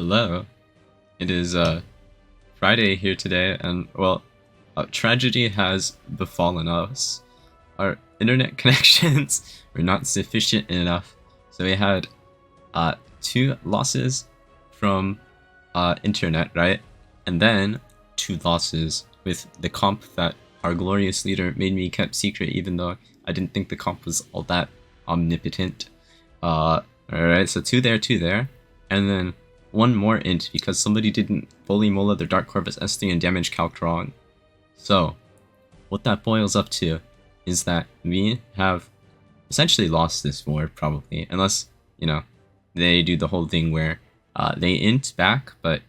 Hello. It is Friday here today, and well, tragedy has befallen us. Our internet connections were not sufficient enough, so we had two losses from internet, right? And then two losses with the comp that our glorious leader made me keep secret, even though I didn't think the comp was all that omnipotent. Alright, so two there, and then one more int because somebody didn't fully mola their Dark Corvus SD and damage calc wrong. So, what that boils up to is that we have essentially lost this war, probably, unless, you know, they do the whole thing where they int back, but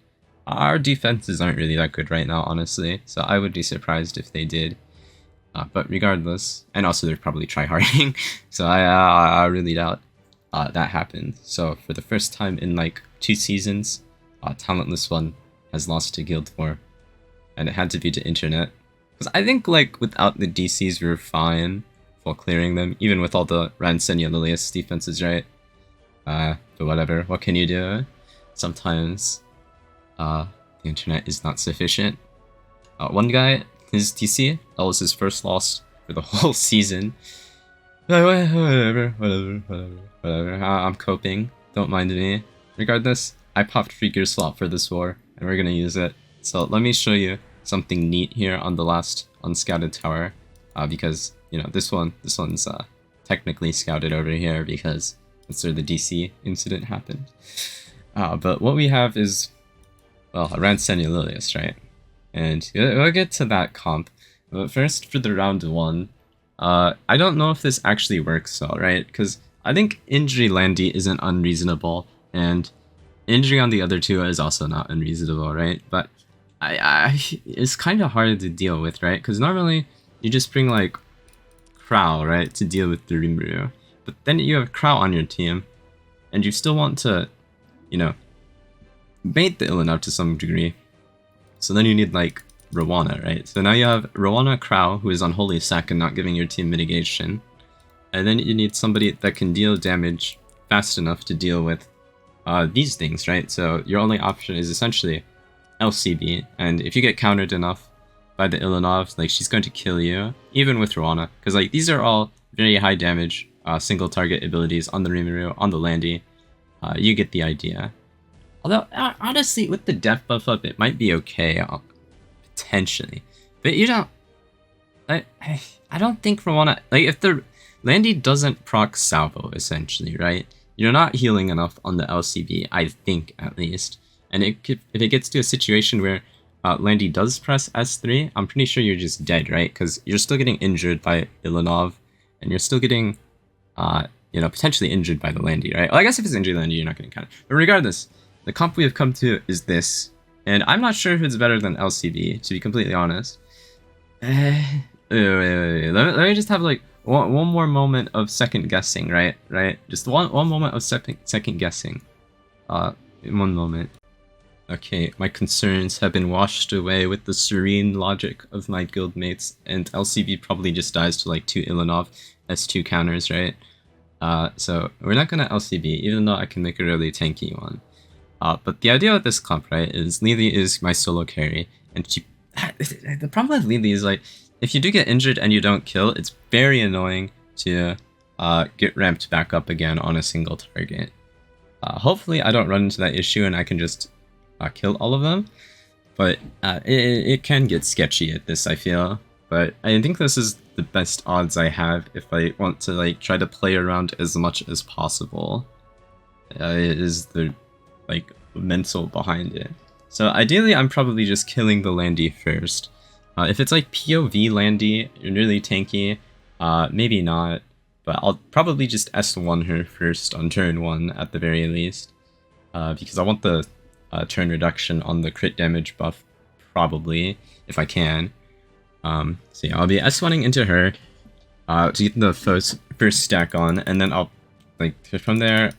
our defenses aren't really that good right now, honestly, so I would be surprised if they did. But regardless, and also they're probably tryharding, so I really doubt that happened. So for the first time in like 2 seasons, Talentless 1 has lost to Guild 4, and it had to be to internet. Because I think like without the DCs we were fine for clearing them, even with all the Senya Lilias defenses, right? But whatever, what can you do? Sometimes the internet is not sufficient. One guy, his DC, that was his first loss for the whole season. Whatever. I'm coping. Don't mind me. Regardless, I popped free gear slot for this war, and we're gonna use it. So let me show you something neat here on the last unscouted tower, because you know this one's technically scouted over here because that's where the DC incident happened. But what we have is, well, around Senya Lilias, right? And we'll get to that comp. But first, for the round 1, I don't know if this actually works well, right? Because I think injury Landy isn't unreasonable, and injury on the other two is also not unreasonable, right? But it's kind of hard to deal with, right? Because normally you just bring like Crow, right, to deal with the Rimuru. But then you have Crow on your team, and you still want to, you know, bait the Ilynav to some degree. So then you need like Rowana, right? So now you have Rowana Crow, who is Unholy Sack and not giving your team mitigation. And then you need somebody that can deal damage fast enough to deal with these things, right? So your only option is essentially LCB, and if you get countered enough by the Ilynav, like she's going to kill you, even with Rowana, because like these are all very high damage single target abilities on the Rimuru, on the Landy. You get the idea. Although honestly, with the death buff up, it might be okay. Potentially, but you don't. I don't think Rowana, like if the Landy doesn't proc salvo, essentially, right? You're not healing enough on the LCB, I think at least. And if it gets to a situation where Landy does press S3, I'm pretty sure you're just dead, right? Because you're still getting injured by Ilynav, and you're still getting, you know, potentially injured by the Landy, right? Well, I guess if it's injured Landy, you're not getting countered. But regardless, the comp we have come to is this. And I'm not sure if it's better than LCB, to be completely honest. Wait. Let me just have like one more moment of second guessing, right? Just one moment of second guessing. In one moment. Okay, my concerns have been washed away with the serene logic of my guildmates, and LCB probably just dies to like 2 Ilynav S2 counters, right? So we're not gonna LCB, even though I can make a really tanky one. But the idea with this comp, right, is Lily is my solo carry, and she. The problem with Lily is like, if you do get injured and you don't kill, it's very annoying to get ramped back up again on a single target. Hopefully I don't run into that issue and I can just kill all of them, but it can get sketchy at this, I feel. But I think this is the best odds I have if I want to like try to play around as much as possible. It is the like mental behind it. So ideally I'm probably just killing the Landy first. If it's like POV Landy, you're really tanky, maybe not, but I'll probably just S1 her first on turn 1 at the very least, because I want the turn reduction on the crit damage buff, probably, if I can. So yeah, I'll be S1ing into her to get the first stack on, and then I'll, like, from there,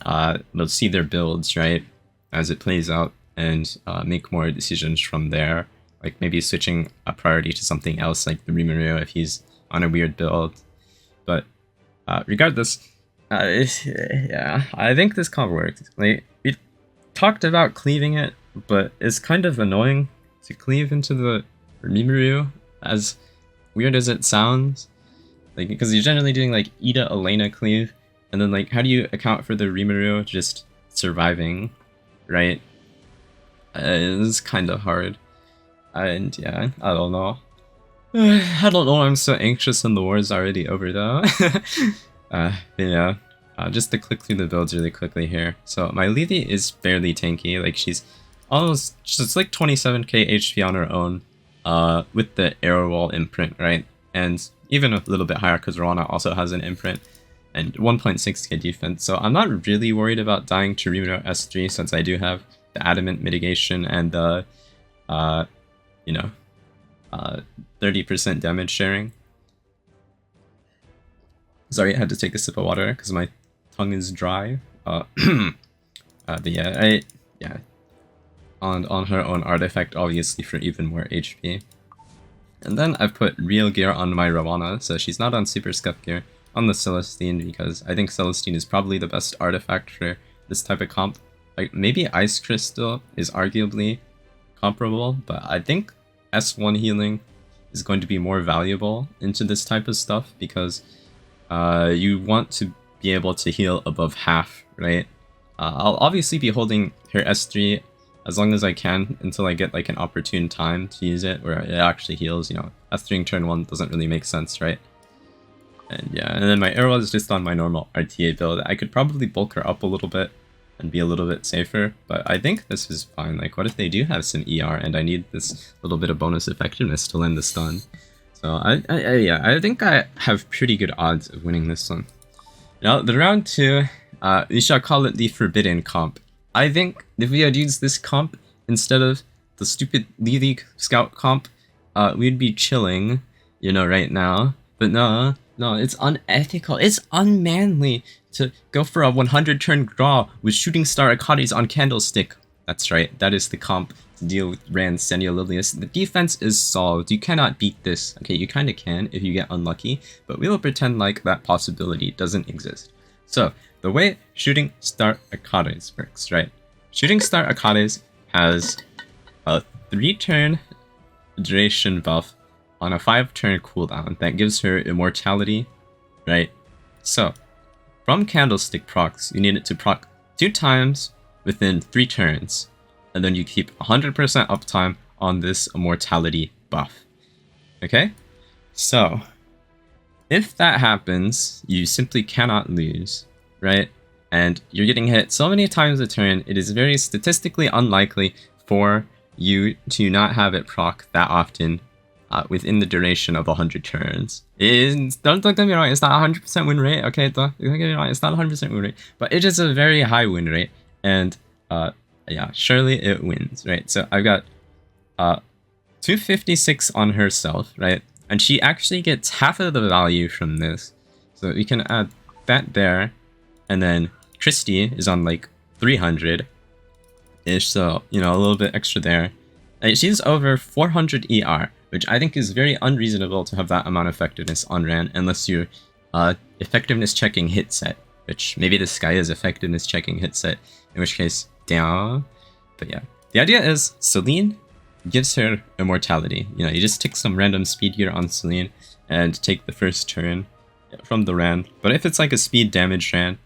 we'll see their builds, right, as it plays out, and make more decisions from there. Like maybe switching a priority to something else like the Rimuru if he's on a weird build. But regardless, yeah, I think this comp worked. Like talked about cleaving it, but it's kind of annoying to cleave into the Rimuru, as weird as it sounds. Like, because you're generally doing like Ida Elena cleave, and then like how do you account for the Rimuru just surviving, right? It's kind of hard. And yeah, I don't know. I don't know, I'm so anxious and the war is already over though. But yeah, just to click through the builds really quickly here. So my Lily is fairly tanky, like she's like 27k HP on her own, with the arrow wall imprint, right? And even a little bit higher because Rana also has an imprint, and 1.6k defense. So I'm not really worried about dying to Rimuru S3 since I do have the adamant mitigation and the, 30% damage sharing. Sorry, I had to take a sip of water because my tongue is dry. But yeah, on her own artifact, obviously, for even more HP. And then I've put real gear on my Rawana, so she's not on super scuff gear, on the Celestine, because I think Celestine is probably the best artifact for this type of comp. Like, maybe Ice Crystal is arguably comparable, but I think S1 healing is going to be more valuable into this type of stuff, because you want to be able to heal above half, right? I'll obviously be holding her S3 as long as I can until I get like an opportune time to use it where it actually heals. You know, S3ing turn 1 doesn't really make sense, right? And yeah, and then my arrow is just on my normal RTA build. I could probably bulk her up a little bit and be a little bit safer, but I think this is fine. Like, what if they do have some ER and I need this little bit of bonus effectiveness to land the stun? So yeah, I think I have pretty good odds of winning this one. Now, the round 2, we shall call it the Forbidden Comp. I think if we had used this comp instead of the stupid Lily Scout comp, we'd be chilling, you know, right now. But no, it's unethical. It's unmanly to go for a 100 turn draw with Shooting Star Akaris on Candlestick. That's right, that is the comp to deal with Rand, Senya, Lilias. The defense is solved. You cannot beat this. Okay, you kind of can if you get unlucky, but we will pretend like that possibility doesn't exist. So, the way Shooting Star Akaris works, right? Shooting Star Akaris has a 3-turn duration buff on a 5-turn cooldown that gives her immortality, right? So, from Candlestick procs, you need it to proc 2 times within 3 turns, and then you keep 100% uptime on this immortality buff. Okay? So, if that happens, you simply cannot lose, right? And you're getting hit so many times a turn, it is very statistically unlikely for you to not have it proc that often within the duration of 100 turns. Don't get me wrong, it's not 100% win rate, okay? Don't get me wrong, it's not 100% win rate, but it is a very high win rate, and yeah, surely it wins, right? So I've got 256 on herself, right? And she actually gets half of the value from this. So we can add that there, and then Christy is on like 300-ish, so, you know, a little bit extra there. And she's over 400 ER, which I think is very unreasonable to have that amount of effectiveness on Ran, unless you're effectiveness checking hit set, which maybe this guy is effectiveness checking hit set, in which case, down. But yeah, the idea is Celine gives her immortality. You know, you just take some random speed gear on Celine and take the first turn from the Ran. But if it's like a speed damage Ran,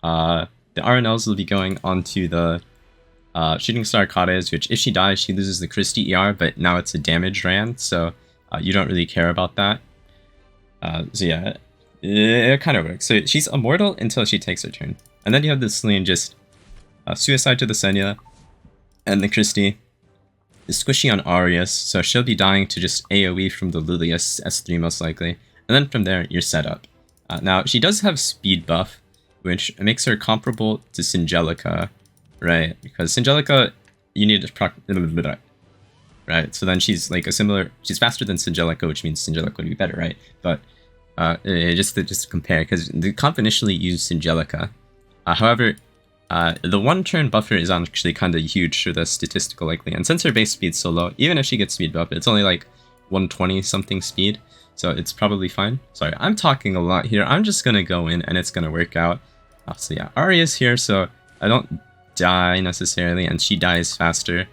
the RNLs will be going onto the Shooting Star Kades, which if she dies, she loses the Christie ER, but now it's a damage Ran, so you don't really care about that. So yeah, it kind of works. So she's immortal until she takes her turn. And then you have the Celine just suicide to the Senya, and the Christie is squishy on Arius, so she'll be dying to just AoE from the Lilias S3 most likely. And then from there, you're set up. Now, she does have speed buff, which makes her comparable to Singelica, right? Because Singelica, you need to proc... Right, so then she's like a similar... She's faster than Singelica, which means Singelica would be better, right? But just to compare, because the comp initially used Singelica. However, the 1-turn buffer is actually kind of huge for the statistical likely, and since her base speed's so low, even if she gets speed buff, it's only like 120 something speed, so it's probably fine. Sorry, I'm talking a lot here. I'm just gonna go in and it's gonna work out. So yeah, Ari is here, so I don't die necessarily, and she dies faster.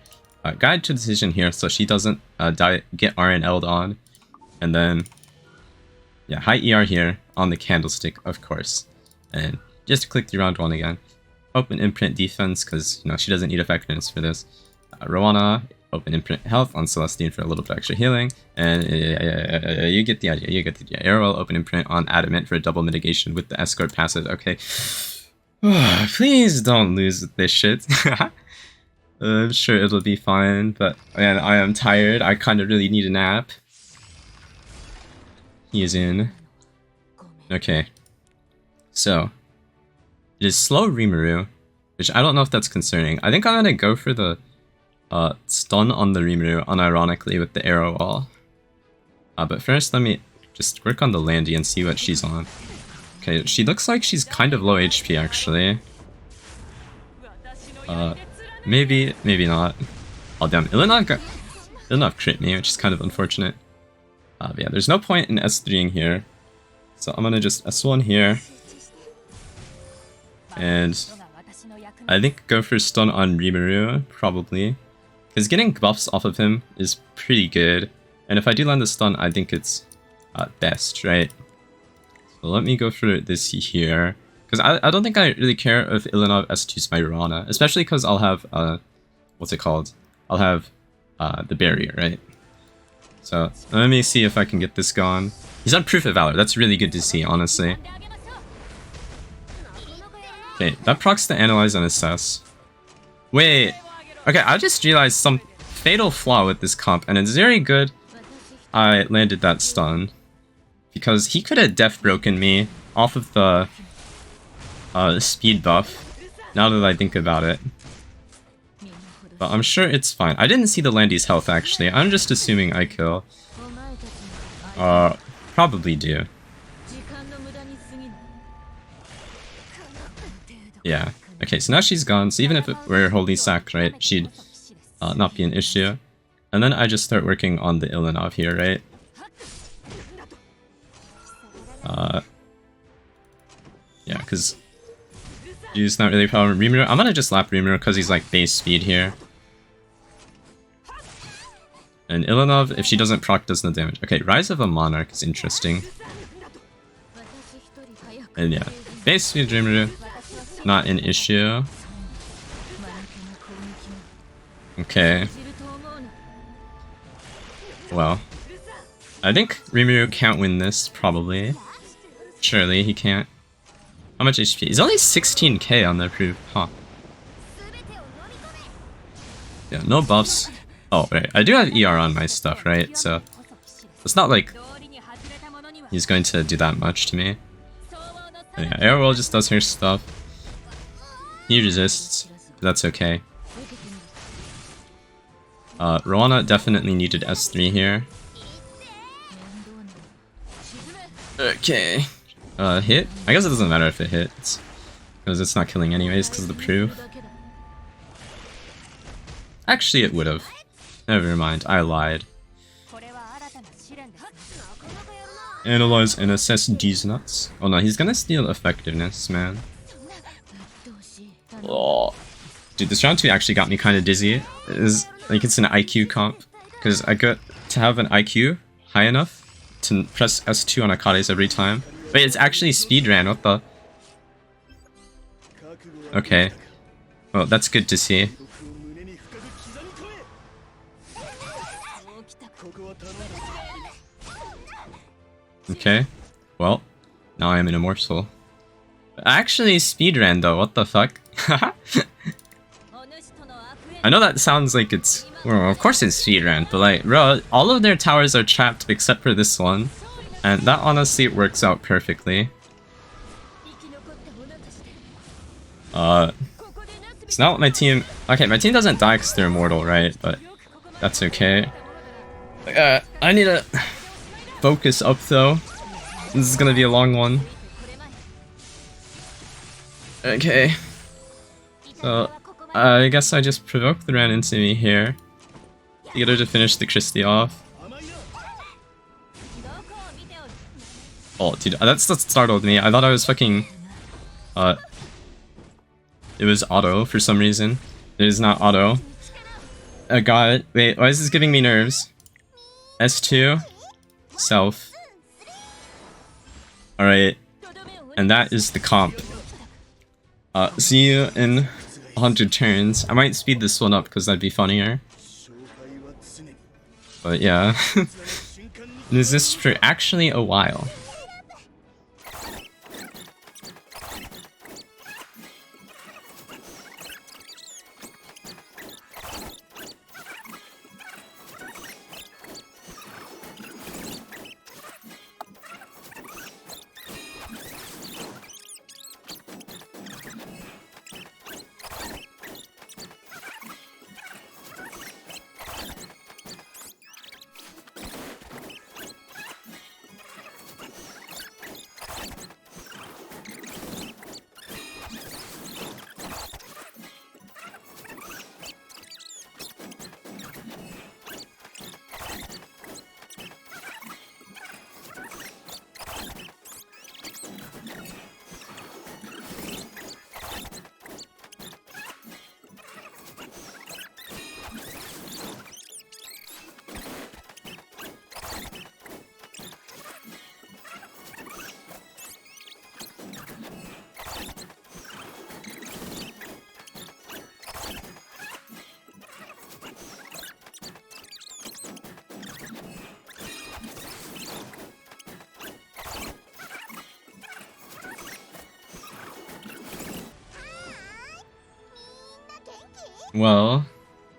Guide to decision here so she doesn't get RNL'd on. And then, yeah, high ER here on the candlestick, of course. And just click through round 1 again. Open imprint defense, because, you know, she doesn't need effectiveness for this. Rowana, open imprint health on Celestine for a little bit extra healing. And you get the idea, you get the idea. Arrow, open imprint on Adamant for a double mitigation with the escort passive. Okay. Please don't lose this shit. I'm sure it'll be fine, but man, I am tired. I kind of really need a nap. He is in. Okay. So, it is slow Rimuru, which I don't know if that's concerning. I think I'm gonna go for the stun on the Rimuru, unironically, with the arrow wall. But first, let me just work on the Landy and see what she's on. Okay, she looks like she's kind of low HP, actually. Maybe, maybe not. Oh damn, Ilynav crit me, which is kind of unfortunate. But yeah, there's no point in S3ing here. So I'm gonna just S1 here. And I think go for stun on Rimuru, probably. Because getting buffs off of him is pretty good. And if I do land the stun, I think it's best, right? So let me go for this here. Because I don't think I really care if Ilynav S2s my Rowana. Especially because I'll have, what's it called? I'll have the barrier, right? So let me see if I can get this gone. He's on Proof of Valor. That's really good to see, honestly. Okay, that procs to Analyze and Assess. Wait. Okay, I just realized some fatal flaw with this comp, and it's very good I landed that stun. Because he could have def broken me off of the speed buff, now that I think about it. But I'm sure it's fine. I didn't see the Landy's health, actually. I'm just assuming I kill. Probably do. Yeah. Okay, so now she's gone, so even if it were Holy Sac, right, she'd not be an issue. And then I just start working on the Ilynav here, right? Yeah, because he's not really a problem. Rimuru, I'm gonna just lap Rimuru because he's like base speed here. And Ilynav, if she doesn't proc, does no damage. Okay, Rise of a Monarch is interesting. And yeah, base speed Rimuru, not an issue. Okay. Well, I think Rimuru can't win this, probably. Surely he can't. How much HP? He's only 16k on the proof, huh? Yeah, no buffs. Oh, right. I do have ER on my stuff, right? So, it's not like he's going to do that much to me. But yeah, Airwell just does her stuff. He resists, but that's okay. Rowana definitely needed S3 here. Okay. Hit? I guess it doesn't matter if it hits, because it's not killing anyways because of the proof. Actually, it would have. Never mind, I lied. Analyze and assess these nuts. Oh no, he's gonna steal effectiveness, man. Oh. Dude, this round 2 actually got me kind of dizzy. It's an IQ comp, because I got to have an IQ high enough to press S2 on Akade's every time. Wait, it's actually speedran, what the? Okay. Well, that's good to see. Okay. Well, now I am an immortal. Actually, speedran though, what the fuck? I know that sounds like it's... Well, of course it's speedran, but like, bro, all of their towers are trapped except for this one. And that honestly works out perfectly. So now my team... Okay, my team doesn't die because they're immortal, right? But that's okay. I need to focus up though. This is gonna be a long one. Okay. So, I guess I just provoked the Ran into me here. To get her to finish the Christie off. Oh, dude, that startled me. I thought I was fucking... it was auto for some reason. It is not auto. Oh god, wait, why is this giving me nerves? S2, self. Alright, and that is the comp. See you in 100 turns. I might speed this one up because that'd be funnier. But yeah. Is this for actually a while? Well,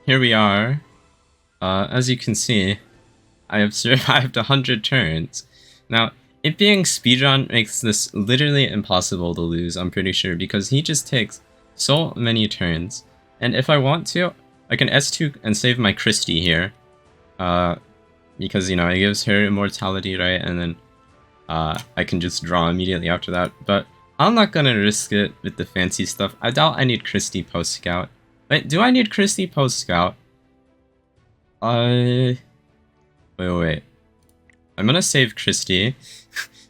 here we are. As you can see, I have survived 100 turns. Now, it being speedrun makes this literally impossible to lose, I'm pretty sure, because he just takes so many turns. And if I want to, I can S2 and save my Christie here. Because, you know, it gives her immortality, right? And then I can just draw immediately after that. But I'm not gonna risk it with the fancy stuff. I doubt I need Christie post-scout. Wait, do I need Christie post-scout? Wait. I'm gonna save Christie,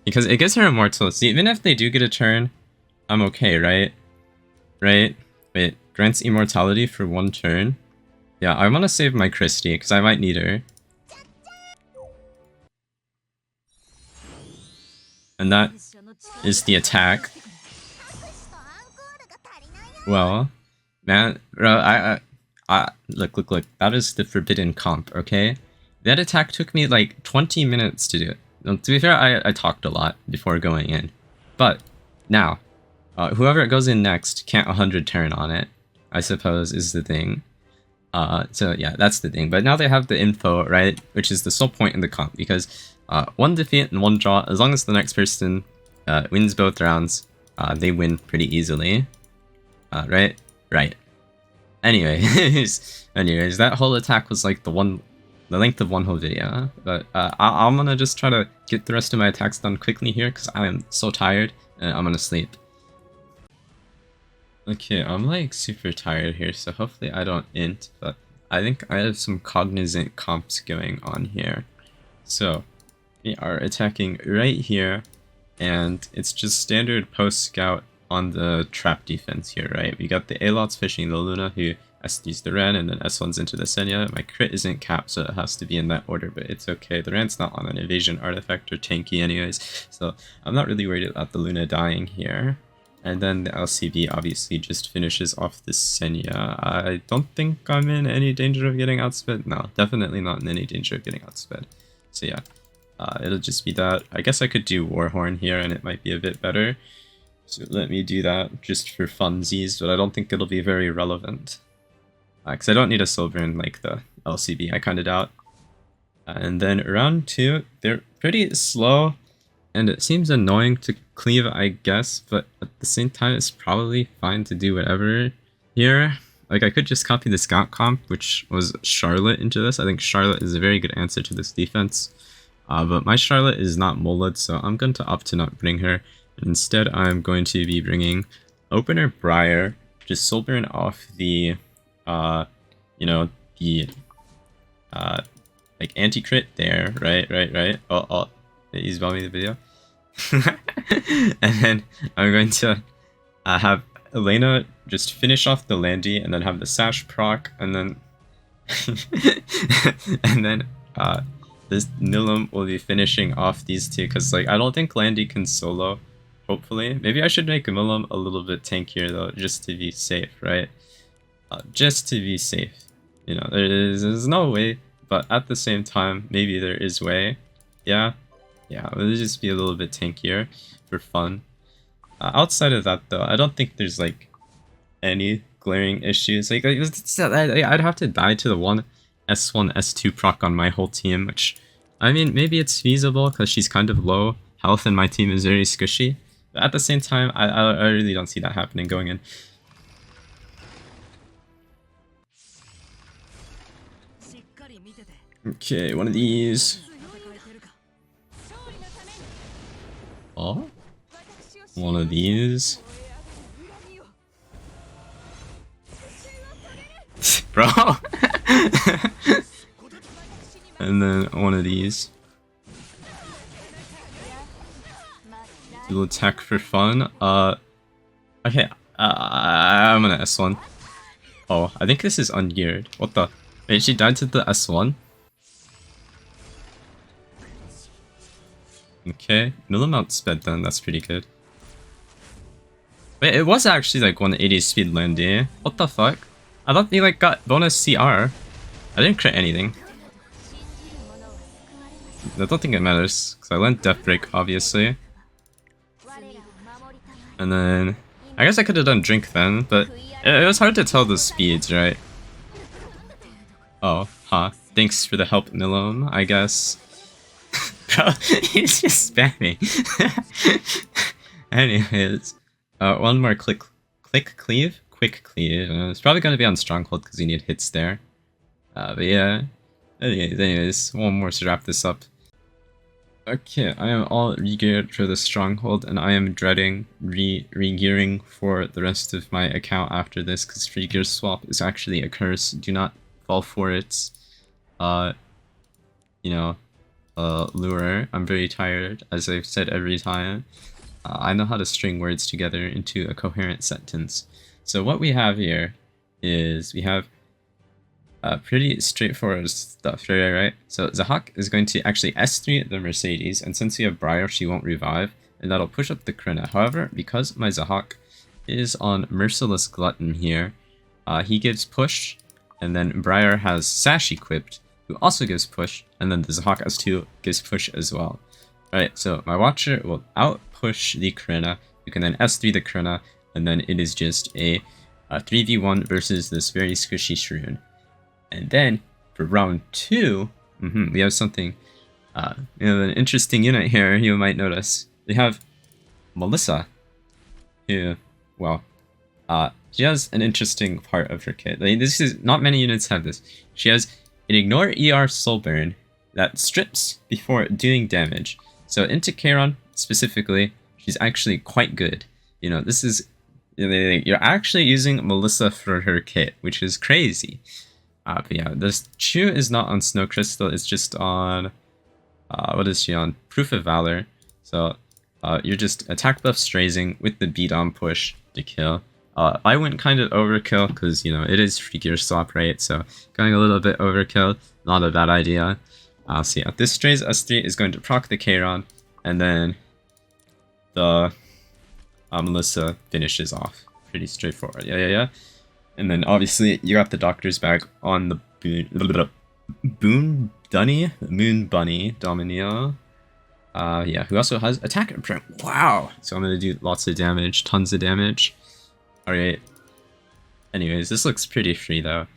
because it gives her immortality. Even if they do get a turn, I'm okay, right? Right? Wait, grants immortality for 1 turn? Yeah, I wanna save my Christie, because I might need her. And that is the attack. Well, man, bro, look, that is the forbidden comp, okay? That attack took me like 20 minutes to do. Now, to be fair, I talked a lot before going in. But, now, whoever goes in next can't 100 turn on it, I suppose, is the thing. So yeah, that's the thing. But now they have the info, right? Which is the sole point in the comp, because 1 defeat and 1 draw, as long as the next person wins both rounds, they win pretty easily. Right? Right. Anyways, that whole attack was like the length of 1 whole video. But I'm gonna just try to get the rest of my attacks done quickly here, because I am so tired, and I'm gonna sleep. Okay, I'm like super tired here, so hopefully I don't int, but I think I have some cognizant comps going on here. So, we are attacking right here, and it's just standard post-scout on the trap defense here, right? We got the Alots fishing the Luna, who SDs the Ren, and then S1's into the Senya. My crit isn't capped, so it has to be in that order, but it's okay. The Ren's not on an evasion artifact or tanky anyways, so I'm not really worried about the Luna dying here. And then the LCB obviously just finishes off the Senya. I don't think I'm in any danger of getting outsped. No, definitely not in any danger of getting outsped. So yeah, it'll just be that. I guess I could do Warhorn here and it might be a bit better. So let me do that just for funsies, but I don't think it'll be very relevant. Because I don't need a silver in like the LCB, I kind of doubt. And then round 2, they're pretty slow. And it seems annoying to cleave, I guess, but at the same time, it's probably fine to do whatever here. Like, I could just copy the scout comp, which was Charlotte, into this. I think Charlotte is a very good answer to this defense. But my Charlotte is not molded, so I'm going to opt to not bring her. Instead, I'm going to be bringing Opener Briar, just soul burn off the, you know, the, like, anti-crit there, right? Oh, he's bombing the video. And then I'm going to have Elena just finish off the Landy and then have the Sash proc, and then and then this Nilam will be finishing off these two, because like I don't think Landy can solo. Hopefully, maybe I should make Nilam a little bit tankier though, just to be safe, right? Just to be safe. You know, there's no way, but at the same time, maybe there is way. Yeah, it'll just be a little bit tankier for fun. Outside of that though, I don't think there's like any glaring issues. Like I'd have to die to the one S1, S2 proc on my whole team, which, I mean, maybe it's feasible because she's kind of low health and my team is very squishy. But at the same time, I really don't see that happening going in. Okay, one of these. Oh? One of these. Bro! And then one of these. Little attack for fun. Okay, I'm gonna S1. Oh, I think this is ungeared. What the? Wait, she died to the S1? Okay, middle mount sped then, that's pretty good. Wait, it was actually like 180 speed Landy. What the fuck? I thought he like got bonus CR. I didn't crit anything. I don't think it matters, because I learned Death Break, obviously. And then, I guess I could have done Drink then, but it was hard to tell the speeds, right? Oh, huh. Thanks for the help, Nilam, I guess. Bro, he's just spamming. Anyways, one more quick cleave. It's probably going to be on Stronghold because you need hits there. But yeah. Anyways, one more to wrap this up. Okay, I am all regeared for the Stronghold, and I am dreading regearing for the rest of my account after this, because regear swap is actually a curse. Do not fall for it. You know, lure. I'm very tired, as I've said every time. I know how to string words together into a coherent sentence. So what we have here is we have pretty straightforward stuff, right? So Zahak is going to actually S3 the Mercedes, and since we have Briar, she won't revive, and that'll push up the Karina. However, because my Zahak is on Merciless Glutton here, he gives push, and then Briar has Sash equipped, who also gives push, and then the Zahak S2 gives push as well. Right, so my Watcher will outpush the Karina, you can then S3 the Karina, and then it is just a 3v1 versus this very squishy Sarun. And then for round 2, we have something, an interesting unit here you might notice. We have Melissa, who, well, she has an interesting part of her kit. Like, this is, not many units have this. She has an Ignore ER Soul Burn that strips before doing damage. So into Kayron specifically, she's actually quite good. You know, this is, you're actually using Melissa for her kit, which is crazy. But yeah, this Choux is not on Snow Crystal, it's just on, what is she on? Proof of Valor. So you're just attack buff strazing with the beat on push to kill. I went kind of overkill because, you know, it is free gear swap, right? So going a little bit overkill, not a bad idea. So yeah, this strays S3 is going to proc the Kayron, and then the Melissa finishes off. Pretty straightforward. Yeah. And then obviously you got the Doctor's Bag on the Moon Bunny Dominio. Yeah, who also has attack imprint. Wow! So I'm gonna do lots of damage, tons of damage. Alright. Anyways, this looks pretty free though.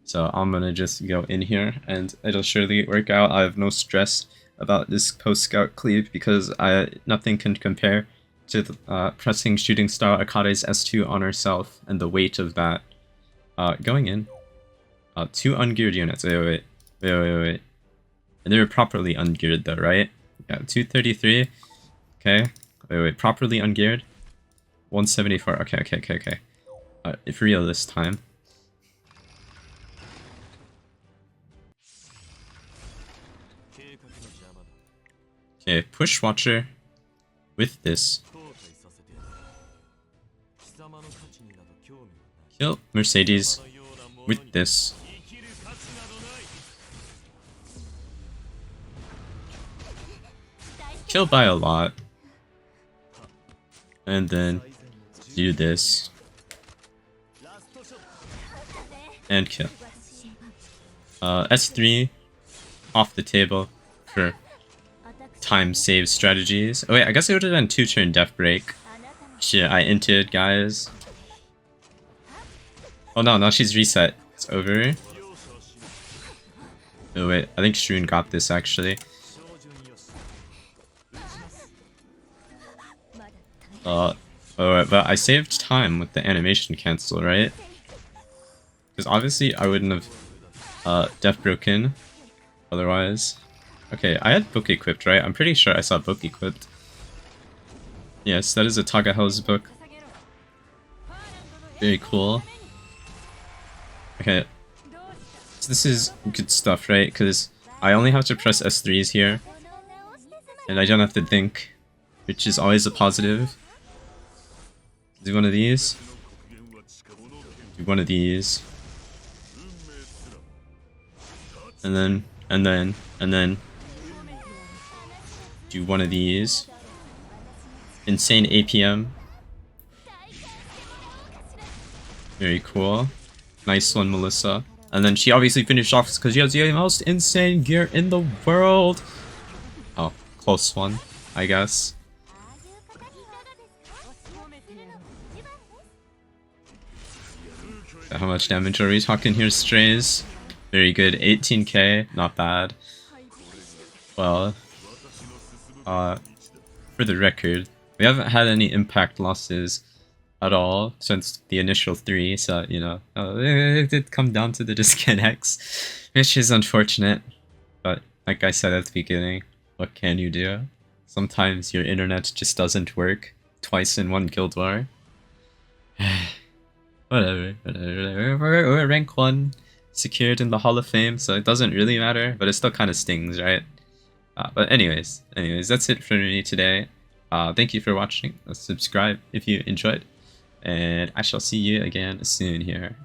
So I'm gonna just go in here and it'll surely work out. I have no stress about this post-scout cleave because nothing can compare to the, pressing Shooting Star Akade's S2 on herself and the weight of that. Going in. 2 ungeared units. Wait. And they were properly ungeared though, right? Yeah, 233. Okay. Wait. Properly ungeared. 174. Okay. It's real this time. Okay, push Watcher with this. Kill Mercedes with this. Kill by a lot. And then do this. And kill. S3 off the table for time save strategies. Oh wait, I guess it would have been 2-turn death break. Shit, I inted, guys. Oh no, now she's reset. It's over. Oh wait, I think Sarun got this actually. Oh, but I saved time with the animation cancel, right? Because obviously I wouldn't have death broken otherwise. Okay, I had book equipped, right? I'm pretty sure I saw book equipped. Yes, that is a Tagaho's book. Very cool. Okay, so this is good stuff, right? Because I only have to press S3s here. And I don't have to think, which is always a positive. Do one of these. Do one of these. And then do one of these. Insane APM. Very cool. Nice one, Melissa. And then she obviously finished off because she has the most insane gear in the world. Oh, close one, I guess. How much damage are we talking here, Strays? Very good, 18k, not bad. Well, for the record, we haven't had any impact losses at all since the initial 3, so, you know, it did come down to the disconnects, which is unfortunate. But, like I said at the beginning, what can you do? Sometimes your internet just doesn't work twice in one guild war. Whatever. We're rank 1, secured in the Hall of Fame, so it doesn't really matter, but it still kind of stings, right? But anyways, that's it for me today. Thank you for watching. Subscribe if you enjoyed, and I shall see you again soon here.